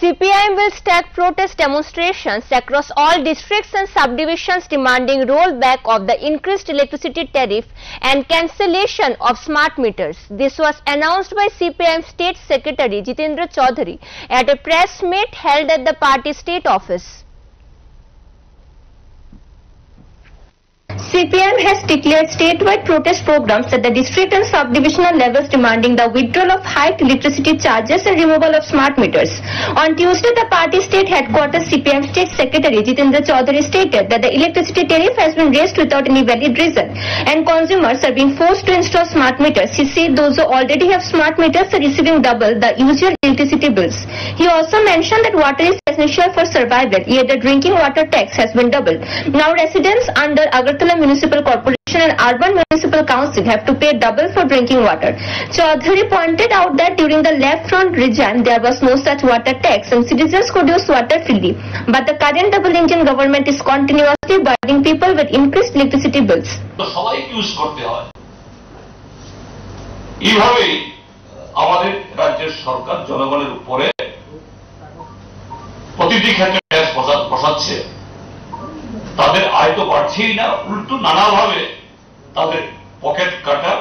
CPIM will start protest demonstrations across all districts and subdivisions demanding rollback of the increased electricity tariff and cancellation of smart meters. This was announced by CPIM State Secretary Jitendra Chaudhary at a press meet held at the party state office. CPIM has declared statewide protest programs at the district and subdivisional levels demanding the withdrawal of hiked electricity charges and removal of smart meters. On Tuesday, the party state headquarters CPIM State Secretary Jitendra Chaudhary stated that the electricity tariff has been raised without any valid reason and consumers are being forced to install smart meters. He said those who already have smart meters are receiving double the usual electricity bills. He also mentioned that water is essential for survival, yet the drinking water tax has been doubled. Now residents under Agartala Municipal Corporation and Urban Municipal Council have to pay double for drinking water. Chaudhary pointed out that during the left front regime there was no such water tax and citizens could use water freely. But the current double engine government is continuously burdening people with increased electricity bills. এইভাবেই আমাদের রাজ্যের সরকার জনগণের উপরে প্রতিটি ক্ষেত্রে tax বসাচ্ছে। তাদের আয় তো বাড়ছেই না, উল্টো নানাভাবে তাদের পকেট কাটার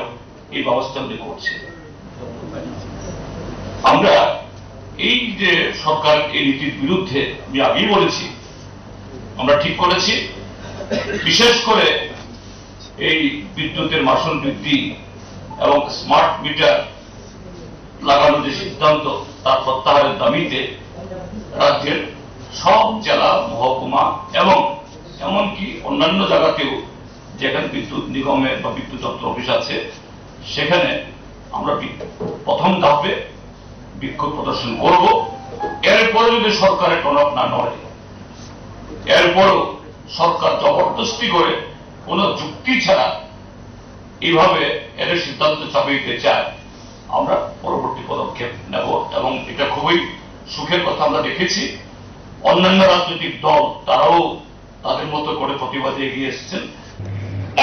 এই ব্যবস্থা করছে। আমরা এই যে সরকার এই নীতির বিরুদ্ধে আমি আগেই বলেছি, আমরা ঠিক করেছি বিশেষ করে এই বিদ্যুতের মাশুল বৃদ্ধি এবং স্মার্ট মিটার লাগানোর যে সিদ্ধান্ত তার প্রত্যাহারের দাবিতে রাজ্যের সব জেলা মহকুমা এবং এমনকি অন্যান্য জায়গাতেও যেখানে বিদ্যুৎ নিগমের বা বিদ্যুৎ দপ্তর অফিস আছে সেখানে আমরা প্রথম ধাপে বিক্ষোভ প্রদর্শন করব। এরপরে যদি সরকারের টনক না নড়ে, এরপরও সরকার জবরদস্তি করে কোন যুক্তি ছাড়া এইভাবে এর সিদ্ধান্ত চাপিয়ে দিতে চায়, আমরা পরবর্তী পদক্ষেপ নেব। এবং এটা খুবই সুখের কথা, আমরা দেখেছি অন্যান্য রাজনৈতিক দল তারাও তাদের মতো করে প্রতিবাদে এগিয়ে এসেছেন।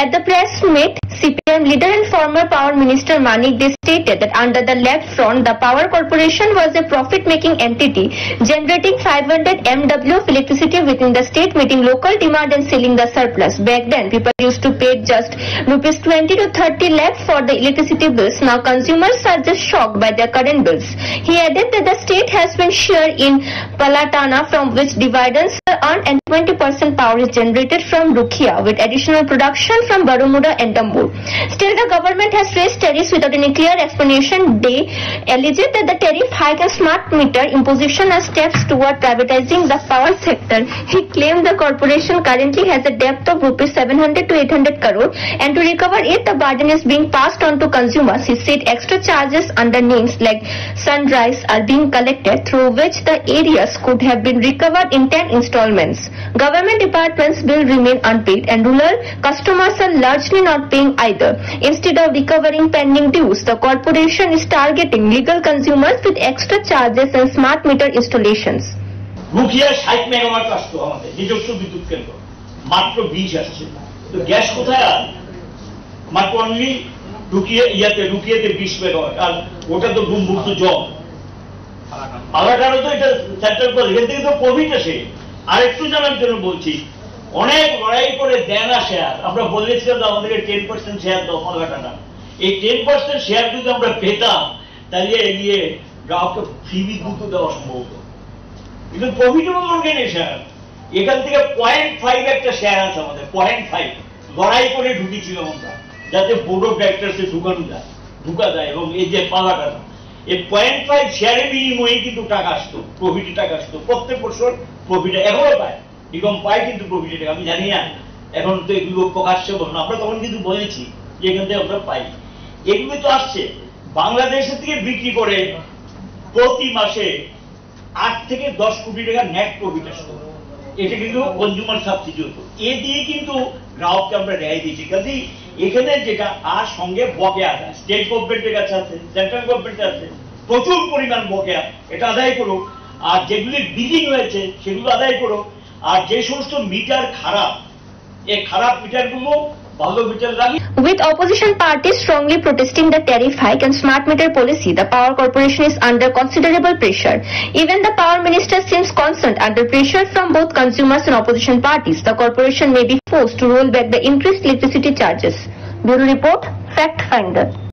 At the press meet, CPIM leader and former Power Minister Manik Dey stated that under the left front, the Power Corporation was a profit-making entity generating 500 MW of electricity within the state, meeting local demand and selling the surplus. Back then, people used to pay just rupees 20 to 30 lakhs for the electricity bills. Now consumers are just shocked by their current bills. He added that the state has been shared in Palatana, from which dividends are earned, and 20% power is generated from Rukhia with additional production from Barumuda and Dambur. Still, the government has raised tariffs without any clear explanation. They alleged that the tariff hike and smart meter imposition are steps toward privatizing the power sector. He claimed the corporation currently has a debt of rupees 700 to 800 crore, and to recover it, the burden is being passed on to consumers. He said extra charges under names like Sunrise are being collected, through which the areas could have been recovered in 10 installments. Government departments will remain unpaid, and rural customers are largely not paying either. Instead of recovering pending dues, the corporation is targeting legal consumers with extra charges and smart meter installations. রুকিয়া 60 megawatt আসতো আমাদের নিজস্ব বিদ্যুৎ কেন্দ্র, মাত্র 20 আসছে। তো gas কোথায়? আর মাত্র অনলি রুকিয়াতে 20 মেগাওয়াট, আর ওটা তো গুমভুক্ত জল। আলাদারও তো এটা সেন্ট্রাল করে, এখান থেকে তো কোভিড আসে। আর একটু জানার জন্য বলছি, অনেক লড়াই করে দেয় না শেয়ার। আমরা বলেছিলাম আমাদেরকে 10% শেয়ার দাও মালঘাটাটা। এই 10% শেয়ার যদি আমরা পেতাম তাহলে এগিয়ে গ্রাহককে ফ্রি বিদ্যুৎ দেওয়া সম্ভব হতো। কিন্তু প্রফিটেবল অর্গানাইজেশন, এখান থেকে 0.5 একটা শেয়ার আছে আমাদের, 0.5 লড়াই করে ঢুকেছিল আমরা, যাতে বোর্ড অফ ডাইরেক্টরসে ঢুকা যায়। এবং এই যে পালাটাটা, এই 0.5 শেয়ারের বিনিময়ে কিন্তু টাকা আসতো, প্রফিটে টাকা আসতো। প্রত্যেক বছর প্রফিটে এখনো পায়, নিগম পায় কিন্তু প্রফিটে টাকা। আমি জানি না, এখন তো এগুলো প্রকাশ্যে বলুন, আমরা তখন কিন্তু বলেছি যে এখান থেকে আমরা পাই। এগুলো তো আসছে বাংলাদেশের থেকে বিক্রি করে প্রতি মাসে 8 থেকে 10 কোটি টাকা নেট প্রফিট আসতো। এটা কিন্তু কনজিউমার সাবসিডি হতো, এ দিয়ে কিন্তু গ্রাহককে আমরা রেহাই দিয়েছি। কাজে এখানে যেটা আর সঙ্গে বকেয়া আছে, স্টেট গভর্নমেন্টের কাছে আছে, সেন্ট্রাল গভর্নমেন্টের আছে, প্রচুর পরিমাণ বকেয়া, এটা আদায় করো। আর যেগুলি বিলিং হয়েছে সেগুলো আদায় করো। আর যে সমস্ত মিটার খারাপ, এই খারাপ মিটারগুলো With opposition parties strongly protesting the tariff hike and smart meter policy, the Power Corporation is under considerable pressure. Even the Power Minister seems concerned under pressure from both consumers and opposition parties. The corporation may be forced to roll back the increased electricity charges. Bureau Report, Fact Finder.